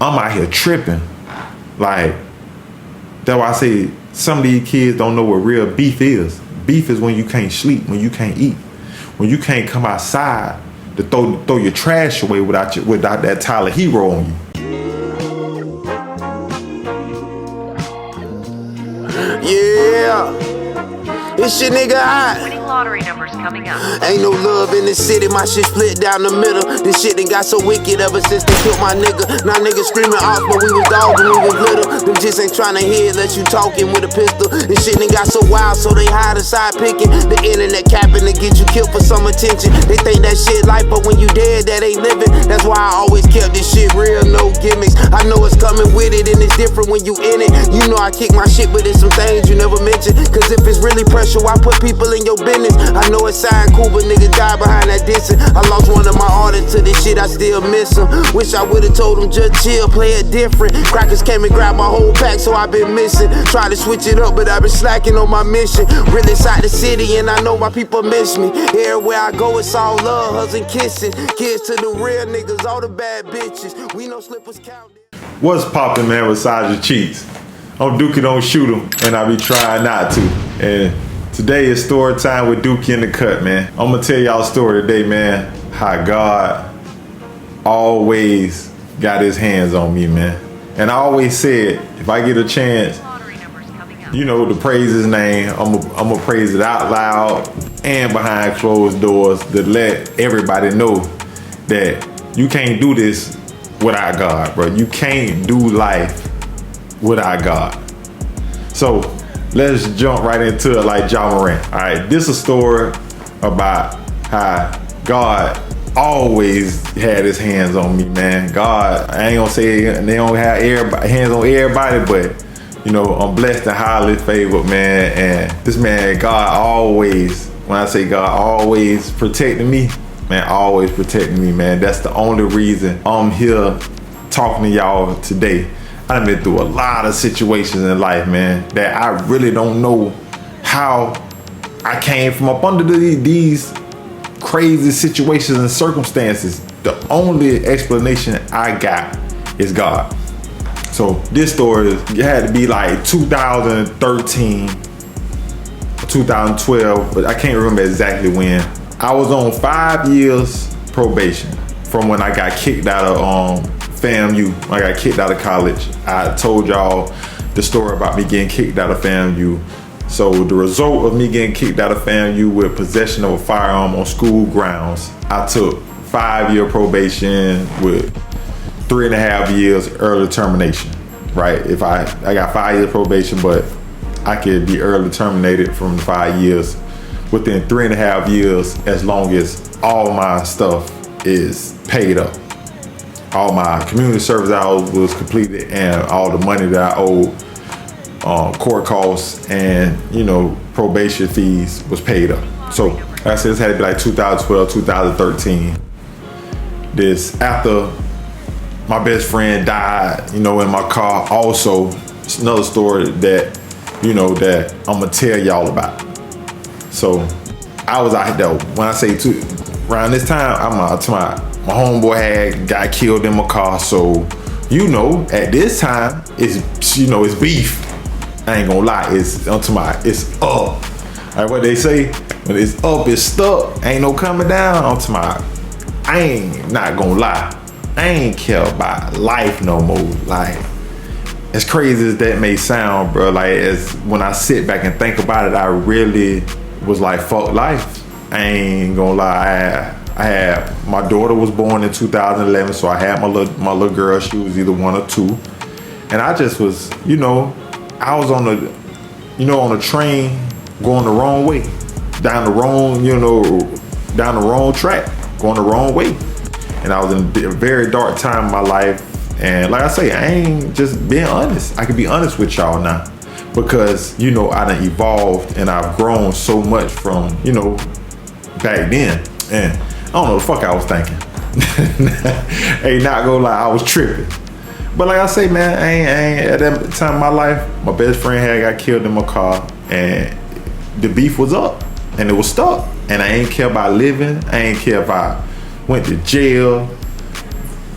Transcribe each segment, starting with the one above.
I'm out here tripping. Like, that's why I say some of these kids don't know what real beef is. Beef is when you can't sleep, when you can't eat, when you can't come outside to throw your trash away without that Tyler Hero on you. Yeah, it's your nigga hot. Winning lottery numbers coming up. Ain't no love in the city, my shit split down the middle. This shit done got so wicked ever since they killed my nigga. Now niggas screaming off, but we was dogs when we was little. Them just ain't tryna hear unless you talking with a pistol. This shit done got so wild, so they hide aside picking. The internet capping to get you killed for some attention. They think that shit life, but when you dead, that ain't living. That's why I always kept this shit real, no gimmicks. I know it's coming with it, and it's different when you in it. You know I kick my shit, but it's some things you never mention. Cause if it's really pressure, why put people in your business? I know it sound cool, but niggas die behind that distance. I lost one of my artists to this shit, I still miss him. Wish I would've told him just chill, play it different. Crackers came and grabbed my whole pack, so I've been missing. Try to switch it up, but I've been slacking on my mission. Really inside the city, and I know my people miss me. Everywhere I go, it's all love, hugs and kisses. Kids to the real niggas, all the bad bitches. We know slippers count. What's poppin', man, besides your cheats? I'm Dookie Don't Shoot 'em, and I be trying not to. And today is story time with Dookie in the cut, man. I'm gonna tell y'all a story today, man. How God always got his hands on me, man. And I always said, if I get a chance, you know, to praise his name, I'm gonna praise it out loud and behind closed doors to let everybody know that you can't do this without God, bro. You can't do life without God. So let's jump right into it like Ja Morant. All right, this is a story about how God always had his hands on me, man. God, I ain't gonna say they don't have hands on everybody, but you know, I'm blessed and highly favored, man. And this man, God always, when I say God always protecting me, man, always protecting me, man. That's the only reason I'm here talking to y'all today. I've been through a lot of situations in life, man, that I really don't know how I came from up under these crazy situations and circumstances. The only explanation I got is God. So this story it had to be like 2013 or 2012, but I can't remember exactly when. I was on 5 years probation from when I got kicked out of FAMU. I got kicked out of college. I told y'all the story about me getting kicked out of FAMU. So the result of me getting kicked out of FAMU with possession of a firearm on school grounds, I took 5-year probation with 3.5 years early termination, right? If I got 5 years probation, but I could be early terminated from the 5 years within 3.5 years, as long as all my stuff is paid up. All my community service hours was completed, and all the money that I owed, court costs and, you know, probation fees was paid up. So like I said, this had to be like 2012, 2013. This after my best friend died, you know, in my car. Also, it's another story that, you know, that I'm gonna tell y'all about. So I was out there, when I say around this time, I'm to my homeboy had got killed in my car. So, you know, at this time, it's, you know, it's beef. I ain't gonna lie, it's up. Like what they say, when it's up, it's stuck. Ain't no coming down. I ain't not gonna lie. I ain't care about life no more. Like, as crazy as that may sound, bro, like as when I sit back and think about it, I really was like, fuck life. I ain't gonna lie. I had, my daughter was born in 2011, so I had my little girl. She was either 1 or 2, and I just was, you know, I was on the train going the wrong way, down the wrong track, going the wrong way. And I was in a very dark time in my life. And like I say, I ain't just being honest. I can be honest with y'all now, because, you know, I done evolved and I've grown so much from, you know, back then. And I don't know the fuck I was thinking. Ain't not gonna lie, I was tripping. But like I say, man, I ain't at that time in my life, my best friend had got killed in my car, and the beef was up and it was stuck. And I ain't care about living. I ain't care if I went to jail,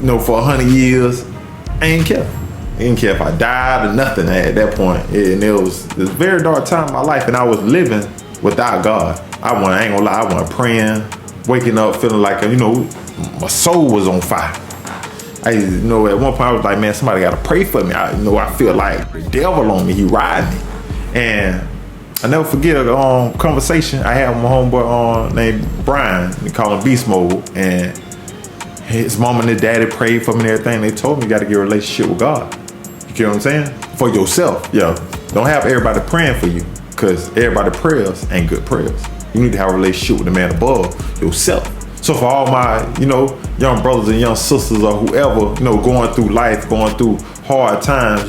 you know, for 100 years. I ain't care. I didn't care if I died or nothing at that point. And it was a very dark time in my life, and I was living without God. I ain't gonna lie, I wasn't praying, waking up feeling like, my soul was on fire. At one point I was like, man, somebody gotta pray for me. I feel like the devil on me, he riding me. And I never forget a conversation I had with my homeboy named Brian. They call him Beast Mode. And his mom and his daddy prayed for me and everything. They told me you gotta get a relationship with God. You get what I'm saying? For yourself. Don't have everybody praying for you, because everybody prayers ain't good prayers. You need to have a relationship with the man above yourself. So for all my, young brothers and young sisters or whoever, going through life, going through hard times,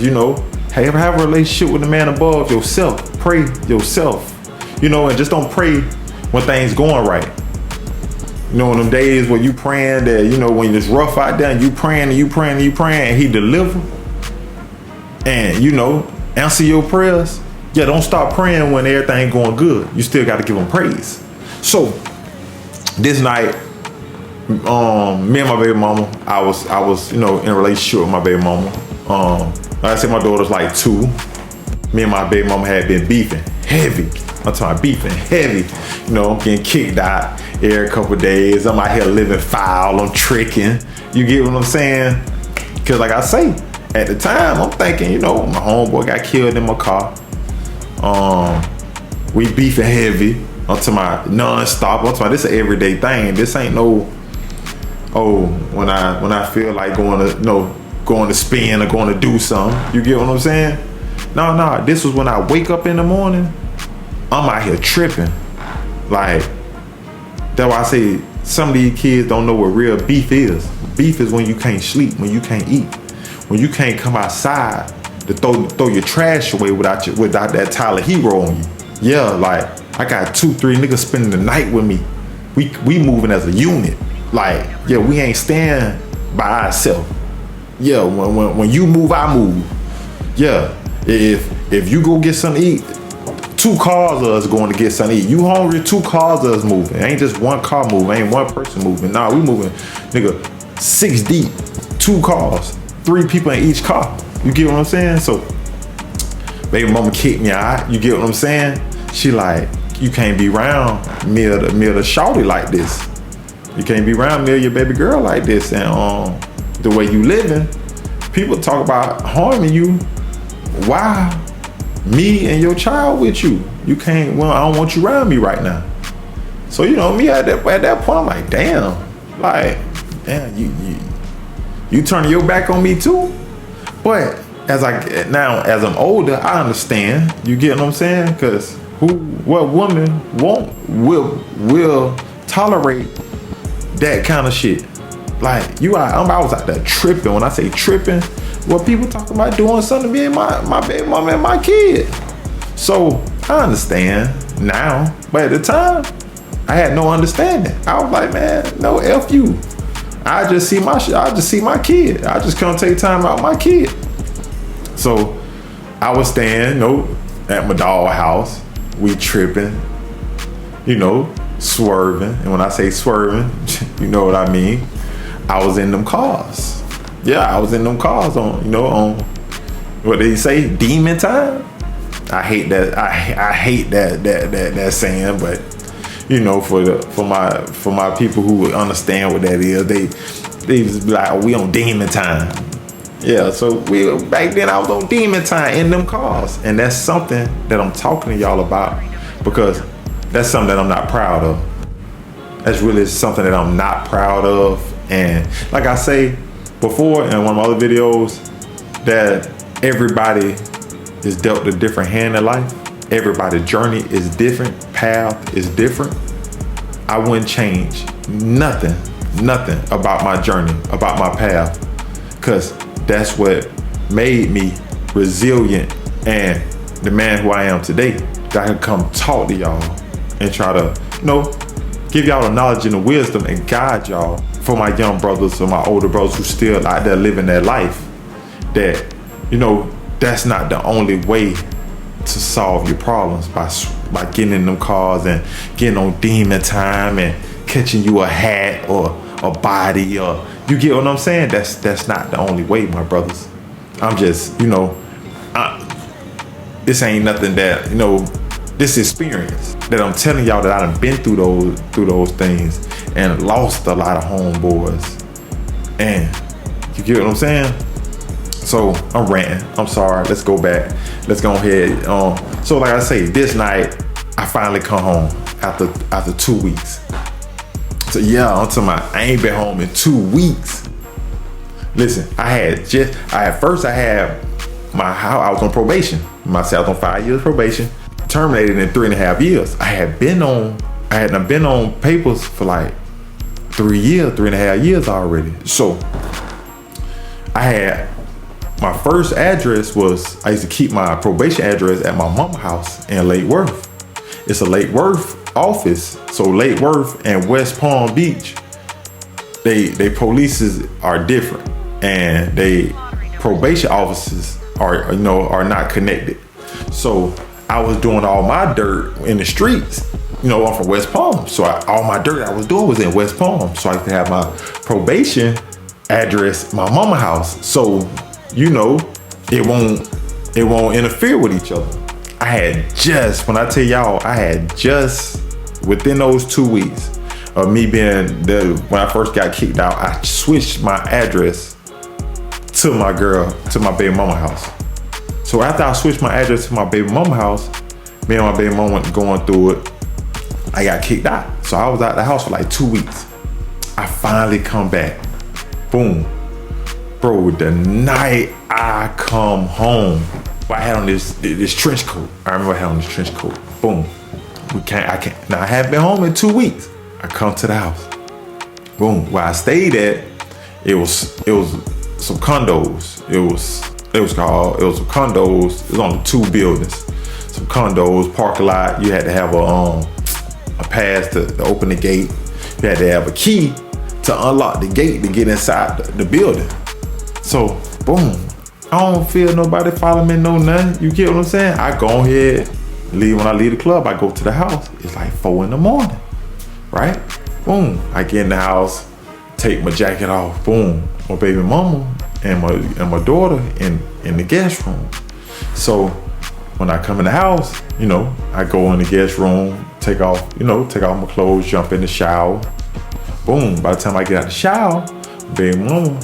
have a relationship with the man above yourself. Pray yourself, and just don't pray when things going right. In them days where you praying that, when it's rough out there and you praying and you praying and you praying and he deliver and, answer your prayers. Yeah, don't stop praying when everything going good. You still got to give him praise. So this night, me and my baby mama, I was, in a relationship with my baby mama. Like I said, my daughter's like 2. Me and my baby mama had been beefing heavy. I'm talking beefing heavy. I'm getting kicked out every couple of days. I'm out here living foul. I'm tricking. You get what I'm saying? Because like I say, at the time, I'm thinking, my homeboy got killed in my car. We beefing heavy. I'm talking about non-stop. I'm talking about this is an everyday thing. This ain't no, when I feel like going to spin or going to do something. You get what I'm saying? No. This was when I wake up in the morning. I'm out here tripping. Like, that's why I say some of these kids don't know what real beef is. Beef is when you can't sleep, when you can't eat, when you can't come outside to throw your trash away without that Tyler Hero on you. Yeah, like I got 2-3 niggas spending the night with me. We moving as a unit. Like, yeah, we ain't staying by ourselves. Yeah, when you move, I move. Yeah, if you go get something to eat, 2 cars of us going to get something to eat. You hungry, 2 cars of us moving. It ain't just 1 car moving, ain't 1 person moving. Nah, we moving, nigga, 6 deep, 2 cars, 3 people in each car. You get what I'm saying? So, baby mama kicked me out. You get what I'm saying? She like, you can't be around me or the shorty like this. You can't be around me or your baby girl like this. And the way you living, people talk about harming you. Why? Me and your child with you. You can't, well, I don't want you around me right now. So, me at that point, I'm like, damn, you turning your back on me too? But as I'm older, I understand. You get what I'm saying? Because what woman will tolerate that kind of shit? Like, I was out there tripping. When I say tripping, what people talking about doing something to me and my baby mama and my kid. So I understand now, but at the time, I had no understanding. I was like, man, no, F you. I just see my kid. I just come take time out with my kid. So I was staying, at my dog house. We tripping, swerving. And when I say swerving, you know what I mean. I was in them cars. Yeah, I was in them cars on what they say, demon time. I hate that. I hate that saying, but for my people who would understand what that is, they just be like, we on demon time. Yeah, so back then I was on demon time in them cars, and that's something that I'm talking to y'all about, because that's something that I'm not proud of. That's really something that I'm not proud of. And like I say before in one of my other videos, that everybody is dealt a different hand in life. Everybody's journey is different, path is different. I wouldn't change nothing about my journey, about my path, because that's what made me resilient and the man who I am today. That I can come talk to y'all and try to, give y'all the knowledge and the wisdom and guide y'all for my young brothers or my older brothers who still out there living their life. That, that's not the only way to solve your problems, by getting in them cars and getting on demon time and catching you a hat or a body or You get what I'm saying? That's not the only way, my brothers. I'm just, this ain't nothing that, this experience that I'm telling y'all that I done been through those things and lost a lot of homeboys. And you get what I'm saying? So I'm ranting. I'm sorry. Let's go back. Let's go ahead. So like I say, this night I finally come home after 2 weeks. So yeah, I'm talking about I ain't been home in 2 weeks. Listen, I had my house. I was on probation. Myself on 5 years probation, terminated in 3.5 years. I hadn't been on papers for like 3.5 years already. So I had my first address was, I used to keep my probation address at my mama's house in Lake Worth. It's a Lake Worth office. So Lake Worth and West Palm Beach, they polices are different, and they probation offices are not connected. So I was doing all my dirt in the streets. I'm from West Palm, so all my dirt I was doing was in West Palm. So I could have my probation address, my mama house. So it won't interfere with each other. When I tell y'all, I had just within those 2 weeks of me being there, when I first got kicked out, I switched my address to my baby mama house. So after I switched my address to my baby mama house, me and my baby mama going through it, I got kicked out. So I was out the house for like 2 weeks. I finally come back. Boom. Bro, the night I come home, I had on this trench coat. I remember I had on this trench coat. Boom. Now I haven't been home in 2 weeks. I come to the house. Boom. Where I stayed at, it was some condos. It was some condos. It was on 2 buildings. Some condos, parking lot. You had to have a pass to open the gate. You had to have a key to unlock the gate to get inside the building. So, boom. I don't feel nobody follow me, no nothing. You get what I'm saying? I go ahead, when I leave the club, I go to the house. It's like 4 a.m, right? Boom. I get in the house, take my jacket off. Boom. My baby mama and my daughter in the guest room. So when I come in the house, I go in the guest room, take off my clothes, jump in the shower. Boom. By the time I get out the shower, baby mama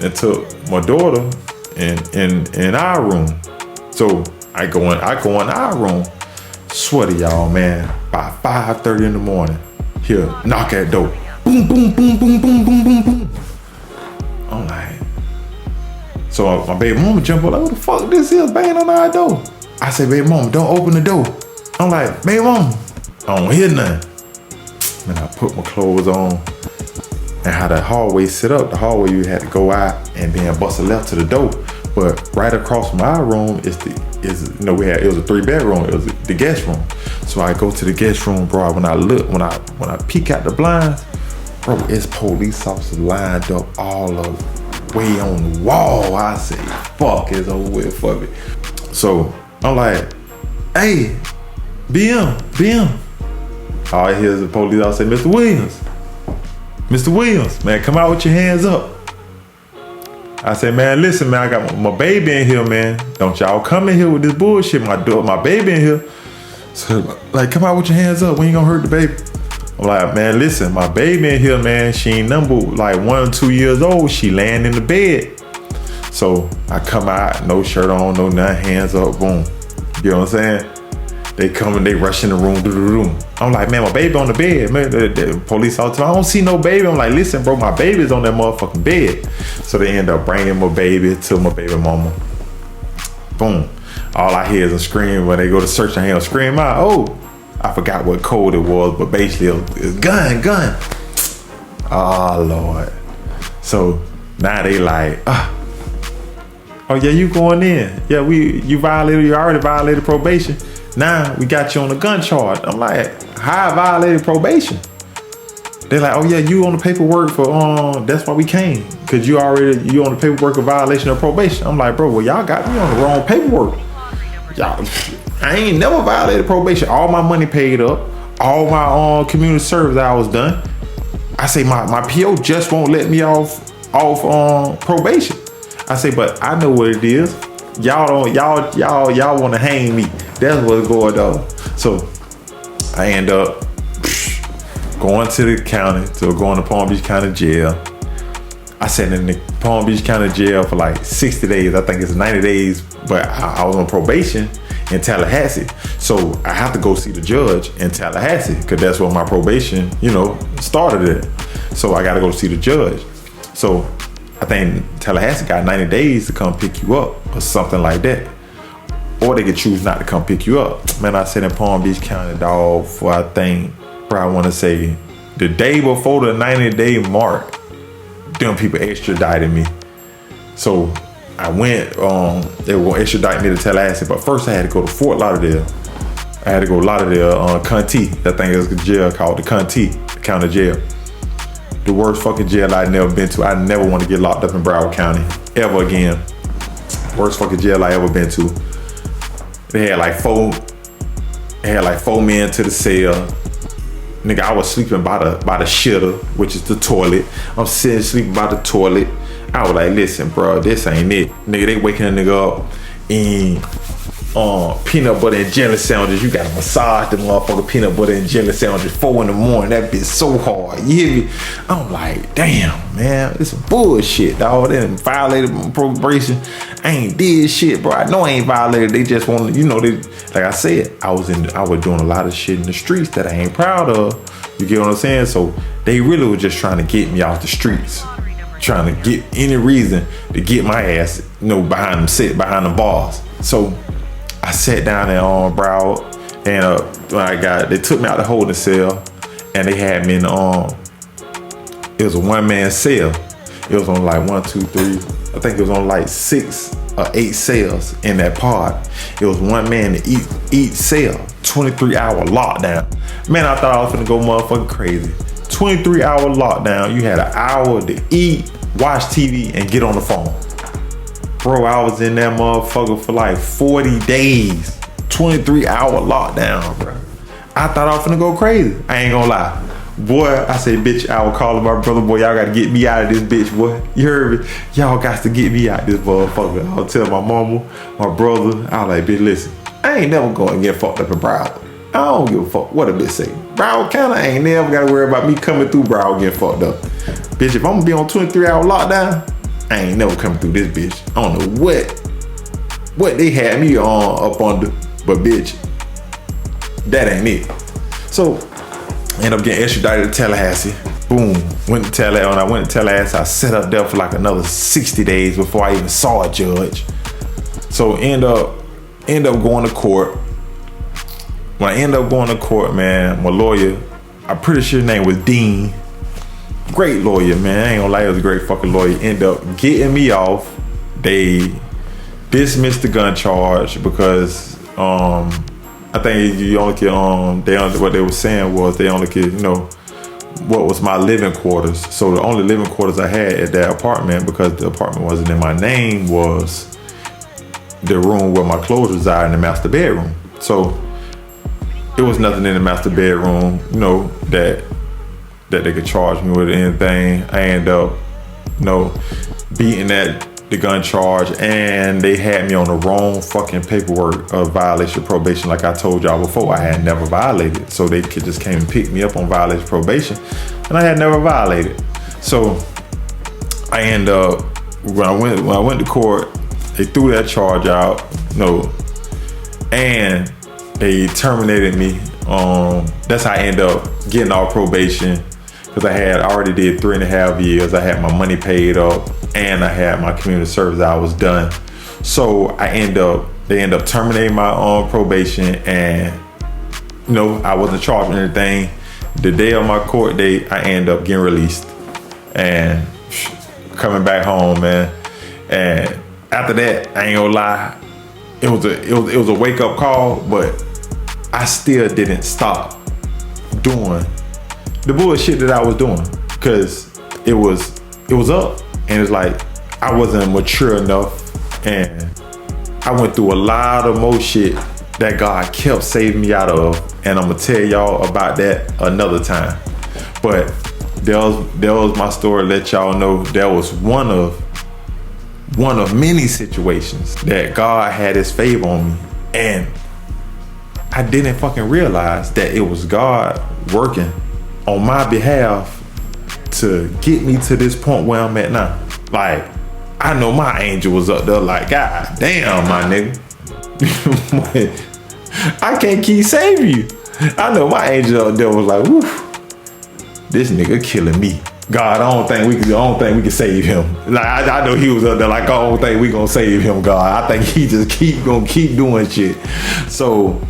and took my daughter in our room. So I go in our room. Swear to y'all, man, by 5:30 in the morning, here, knock at the door. Boom, boom, boom, boom, boom, boom, boom, boom. I'm like, so my baby mama jump up like, what the fuck this is banging on our door? I say, baby mama, don't open the door. I'm like, baby mama, I don't hear nothing. And I put my clothes on, and how the hallway set up. The hallway, you had to go out and then bust a left to the door. But right across from our room it was a 3-bedroom. It was the guest room. So I go to the guest room, bro. When I peek out the blinds, bro, it's police officers lined up all the way on the wall. I say, fuck, it's over with, fuck it. So I'm like, hey, BM. All I hear is the police officer say, Mr. Williams, man, come out with your hands up. I say, man, listen, man, I got my baby in here, man. Don't y'all come in here with this bullshit. My baby in here. So, like, come out with your hands up. We ain't gonna hurt the baby. I'm like, man, listen, my baby in here, man. She ain't number like 1 or 2 years old. She laying in the bed. So I come out, no shirt on, no nothing, hands up, boom. You know what I'm saying? They come and they rush in the room. I'm like, man, my baby on the bed. Man, the police all the time, I don't see no baby. I'm like, listen, bro, my baby's on that motherfucking bed. So they end up bringing my baby to my baby mama. Boom. All I hear is a scream. When they go to search, I hear them scream out, oh, I forgot what code it was, but basically it was gun. Oh, Lord. So now they like, oh yeah, you going in. Yeah, you already violated probation. Now we got you on a gun charge. I'm like, how I violated probation? They're like, oh yeah, you on the paperwork for that's why we came. Cause you on the paperwork of violation of probation. I'm like, bro, well y'all got me on the wrong paperwork. Y'all, I ain't never violated probation. All my money paid up. All my community service hours done. I say my PO just won't let me off off on probation. I say, but I know what it is. Y'all want to hang me. That's what's going on. So I end up going to the county, going to Palm Beach County Jail. I sat in the Palm Beach County Jail for like 60 days. I think it's 90 days, but I was on probation in Tallahassee. So I have to go see the judge in Tallahassee because that's where my probation, started at. So I got to go see the judge. So I think Tallahassee got 90 days to come pick you up or something like that. Or they could choose not to come pick you up. Man, I sat in Palm Beach County, dog, for I want to say the day before the 90-day mark, them people extradited me. So I went, they were going to extradite me to Tallahassee, but first I had to go to Fort Lauderdale. I had to go to Lauderdale, County. That thing is a jail called the County, the county jail. The worst fucking jail I'd never been to. I never want to get locked up in Broward County ever again. Worst fucking jail I ever been to. They had like four men to the cell. Nigga, I was sleeping by the shitter, which is the toilet. I'm sitting sleeping by the toilet. I was like, listen, bro, this ain't it. Nigga, they waking a nigga up in peanut butter and jelly sandwiches. You gotta massage the motherfucker peanut butter and jelly sandwiches 4 a.m. That bitch so hard. You hear me? I'm like, damn, man, this some bullshit, dog. They done violated my probation. I ain't did shit, bro. I know I ain't violated. They just want to, like I said, I was doing a lot of shit in the streets that I ain't proud of. You get what I'm saying? So they really were just trying to get me off the streets. Trying to get any reason to get my ass, behind the bars. So I sat down there on Broward, and they took me out the holding cell, and they had me in it was a 1-man cell. It was on like 1, 2, 3. I think it was on like 6 or 8 cells in that pod. It was 1 man to each cell. 23-hour lockdown. Man, I thought I was gonna go motherfucking crazy. 23-hour lockdown. You had an hour to eat, watch TV, and get on the phone. Bro, I was in that motherfucker for like 40 days. 23-hour lockdown, bro. I thought I was gonna go crazy. I ain't gonna lie. Boy, I say, bitch, I was calling my brother, boy, y'all gotta get me out of this bitch, boy. You heard me? Y'all got to get me out of this motherfucker. I'll tell my mama, my brother, I was like, bitch, listen, I ain't never gonna get fucked up in Broward. I don't give a fuck what a bitch say. Broward County, I ain't never gotta worry about me coming through Broward getting fucked up. Bitch, if I'm gonna be on 23-hour lockdown, I ain't never coming through this bitch. I don't know what they had me on up under, but bitch, that ain't it. So, end up getting extradited to Tallahassee. Boom, went to Tallahassee. When I went to Tallahassee, I sat up there for like another 60 days before I even saw a judge. So end up going to court. When I end up going to court, man, my lawyer, I'm pretty sure his name was Dean. Great lawyer, man. I ain't gonna lie, he was a great fucking lawyer. End up getting me off. They dismissed the gun charge because I think you only could, what they were saying was they only could, what was my living quarters. So the only living quarters I had at that apartment, because the apartment wasn't in my name, was the room where my clothes reside in the master bedroom. So it was nothing in the master bedroom, that they could charge me with anything. I ended up, beating the gun charge, and they had me on the wrong fucking paperwork of violation of probation. Like I told y'all before, I had never violated. So they could just came and pick me up on violation of probation, and I had never violated. So I end up, when I went to court, they threw that charge out, and they terminated me. That's how I ended up getting off probation, because I already did 3.5 years. I had my money paid up, and I had my community service hours done. So they end up terminating my probation, and I wasn't charged with anything. The day of my court date, I end up getting released and coming back home, man. And after that, I ain't gonna lie, it was a wake up call, but I still didn't stop doing the bullshit that I was doing, because it was up, and it's like I wasn't mature enough, and I went through a lot of more shit that God kept saving me out of, and I'm gonna tell y'all about that another time. But That was my story. Let y'all know that was one of many situations that God had his favor on me. And I didn't fucking realize that it was God working on my behalf to get me to this point where I'm at now. Like, I know my angel was up there like, God damn, my nigga. I can't keep saving you. I know my angel up there was like, woof, this nigga killing me. God, I don't think we can save him. Like, I know he was up there like, I don't think we gonna save him, God. I think he just gonna keep doing shit. So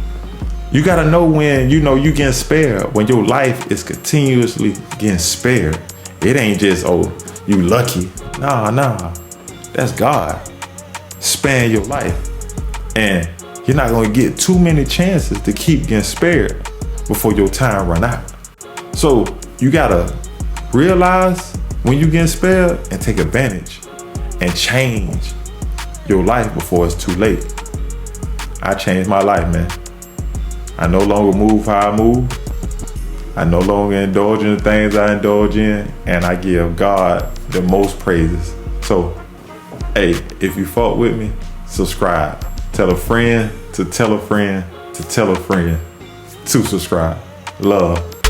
you gotta know when you getting spared, when your life is continuously getting spared. It ain't just, oh, you lucky. Nah. That's God sparing your life. And you're not gonna get too many chances to keep getting spared before your time run out. So you gotta realize when you get spared and take advantage and change your life before it's too late. I changed my life, man. I no longer move how I move. I no longer indulge in the things I indulge in, and I give God the most praises. So, hey, if you fuck with me, subscribe. Tell a friend to tell a friend to tell a friend to subscribe. Love.